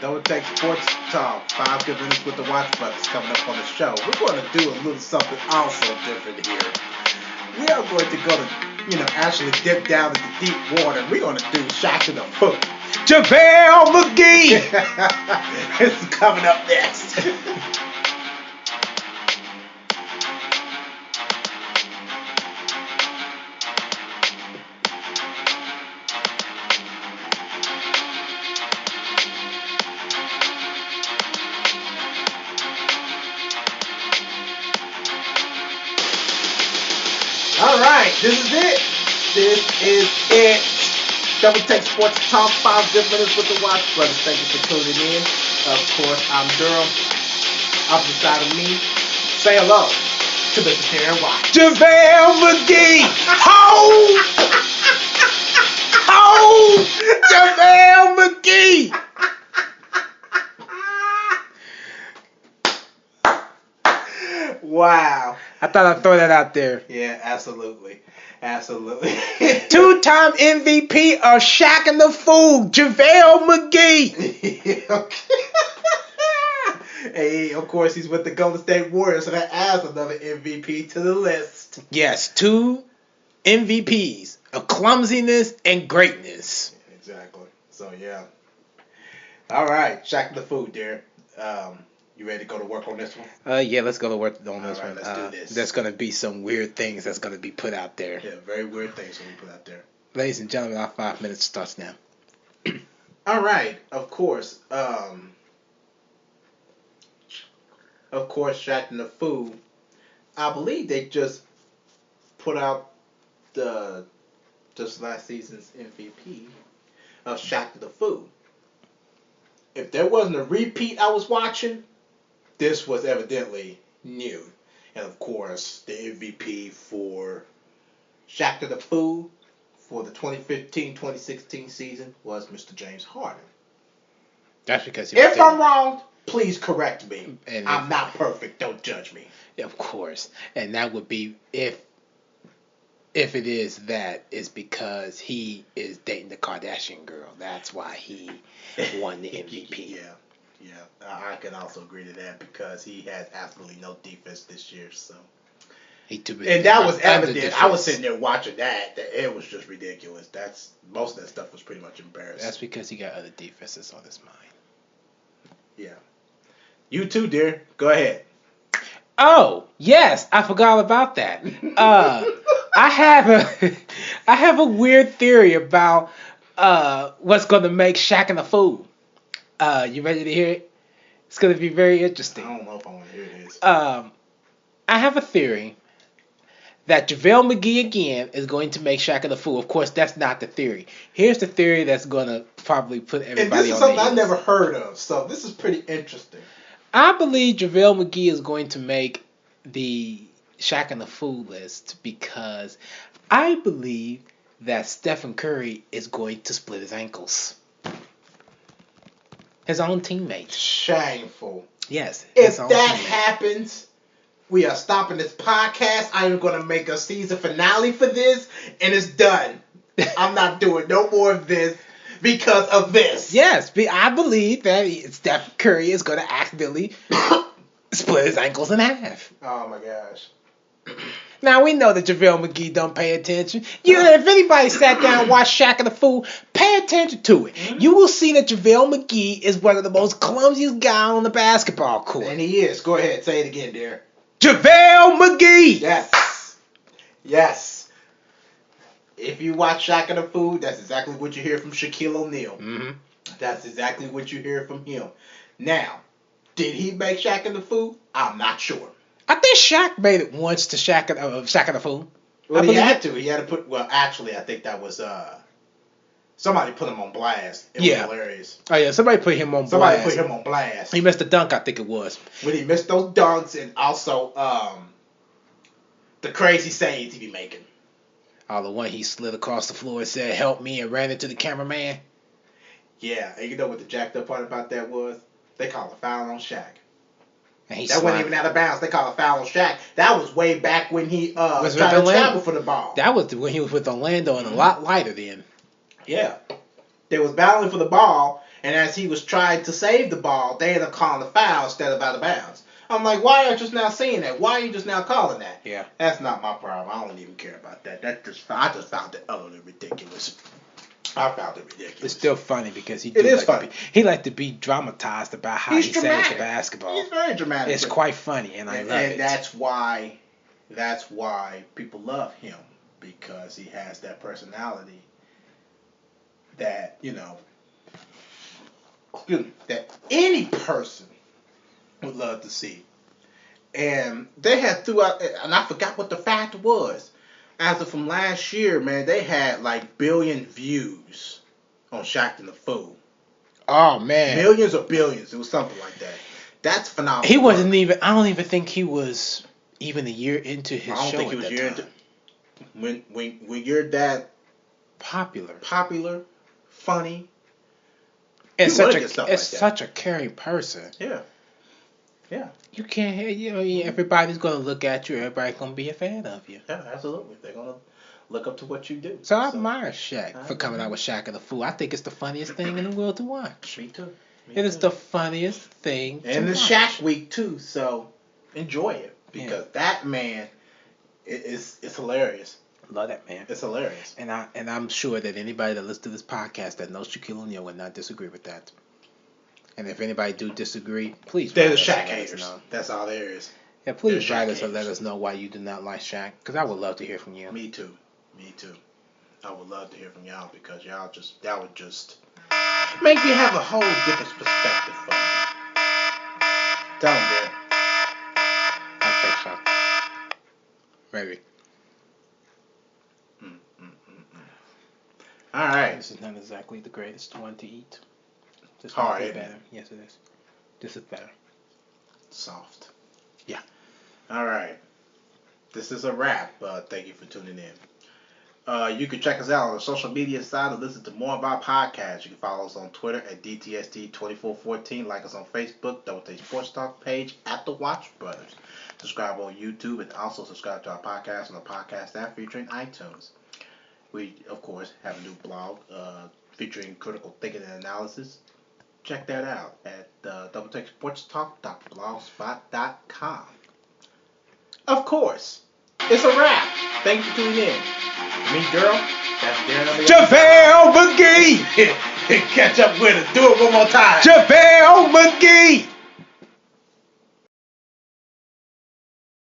Don't Take Sports Talk. 5 Good Minutes with the Watch Brothers coming up on the show. We're going to do a little something also different here. We are going to go to, actually dip down into deep water. We're going to do Shaq in the Foot. JaVale McGee! This is coming up next. All right, this is it. This is it. Double Take Sports Talk, 5 Good Minutes with the Watch Brothers. Thank you for tuning in. Of course, I'm Durham. Opposite side of me, say hello to Mr. Darren Watch. JaVale McGee! Ho! Ho! JaVale McGee! Wow. I thought I'd throw that out there. Yeah, absolutely. Absolutely. 2-time MVP of Shaq and the Fool, JaVale McGee! Okay. Hey, of course, he's with the Golden State Warriors, so that adds another MVP to the list. Yes, 2 MVPs of clumsiness and greatness. Exactly. So, yeah. All right, Shaq the Food, dear. You ready to go to work on this one? Yeah, let's go to work on this All right, one. let's do this. There's going to be some weird things that's going to be put out there. Yeah, very weird things when we put out there. Ladies and gentlemen, our 5 minutes starts now. All right, of course, Shaq and the Food. I believe they just put out just last season's MVP of Shaq and the Food. If there wasn't a repeat I was watching, this was evidently new. And of course, the MVP for Shaq and the Food for the 2015-2016 season was Mr. James Harden. That's because If I'm wrong, please correct me. And I'm not perfect. Don't judge me. Of course. And that would be if it is that, it's because he is dating the Kardashian girl. That's why he won the MVP. Yeah. I can also agree to that because he has absolutely no defense this year. So. And that was evident. I was sitting there watching that it was just ridiculous. Most of that stuff was pretty much embarrassing. That's because he got other defenses on his mind. Yeah. You too, dear. Go ahead. Oh, yes, I forgot about that. I have a weird theory about what's going to make Shaq and the Fool. You ready to hear it? It's going to be very interesting. I don't know if I want to hear this. I have a theory that JaVale McGee again is going to make Shaq and the Fool. Of course, that's not the theory. Here's the theory that's going to probably put everybody on their And this is something heels. I never heard of, so this is pretty interesting. I believe JaVale McGee is going to make the Shaq and the Fool list because I believe that Stephen Curry is going to split his ankles. His own teammate. Shameful. Yes. If that happens, we are stopping this podcast. I am going to make a season finale for this, and it's done. I'm not doing no more of this because of this. Yes, I believe that Steph Curry is going to accidentally split his ankles in half. Oh my gosh. Now we know that JaVale McGee don't pay attention. If anybody sat down and watched Shaq and the Fool, pay attention to it. Mm-hmm. You will see that JaVale McGee is one of the most clumsiest guys on the basketball court. And he is. Go ahead, say it again, dear. JaVale McGee. Yes. If you watch Shaq and the Fool, that's exactly what you hear from Shaquille O'Neal. Mm-hmm. That's exactly what you hear from him. Now, did he make Shaq and the Fool? I'm not sure. I think Shaq made it once to Shaq and the Fool. Well, he had to. He had to put. Well, actually, I think that was somebody put him on blast. It was hilarious. Oh yeah, somebody put him on blast. He missed a dunk, I think it was. When he missed those dunks and also the crazy saves he be making. Oh, the one he slid across the floor and said, "Help me," and ran into the cameraman. Yeah, and you know what the jacked up part about that was? They call a foul on Shaq. That wasn't even out of bounds. They call a foul on Shaq. That was way back when he tried to travel for the ball. That was when he was with Orlando and a lot lighter then. Yeah. They was battling for the ball, And as he was trying to save the ball, they ended up calling the foul instead of out of bounds. I'm like, why are you just now saying that? Why are you just now calling that? Yeah. That's not my problem. I don't even care about that. I just found it utterly ridiculous. I found it ridiculous. It's still funny because he liked to be dramatized about how he saves the basketball. He's very dramatic. It's quite funny, and I love it. And that's why people love him, because he has that personality that, that any person would love to see. And they had throughout, and I forgot what the fact was. As of from last year, man, they had like billion views on Shaq and the Fool. Oh man, millions or billions. It was something like that. That's phenomenal. He wasn't even. I don't even think he was even a year into his show. I don't think he was a year into. When you're that popular, funny, and such a caring person. Yeah. Yeah. You can't. Everybody's gonna look at you. Everybody's gonna be a fan of you. Yeah, absolutely. They're gonna look up to what you do. So I admire Shaq for coming out with Shaq and the Fool. I think it's the funniest thing in the world to watch. Me too. It is the funniest thing. And it's Shaq Week too, so enjoy it because that man it's hilarious. Love that man. It's hilarious. And I'm sure that anybody that listens to this podcast that knows Shaquille O'Neal would not disagree with that. And if anybody do disagree, please. They're the Shaq haters. That's all there is. Yeah, please write us and let us know why you do not like Shaq, because I would love to hear from you. Me too. I would love to hear from y'all because that would just make me have a whole different perspective from it. Tell them that. I think so. Maybe. All right. This is not exactly the greatest one to eat. This hard, is better. Yes, it is. This is better. Soft. Yeah. All right. This is a wrap. Thank you for tuning in. You can check us out on the social media side and listen to more of our podcasts. You can follow us on Twitter at DTST2414. Like us on Facebook, Double Take Sports Talk page at The Watch Brothers. Subscribe on YouTube and also subscribe to our podcast on the podcast app featuring iTunes. We, of course, have a new blog featuring critical thinking and analysis. Check that out at DoubleTakeSportsTalk.blogspot.com. Of course, it's a wrap. Thank you for tuning in. Me, girl, that's Darren. JaVale McGee! Catch up with us. Do it one more time. JaVale McGee!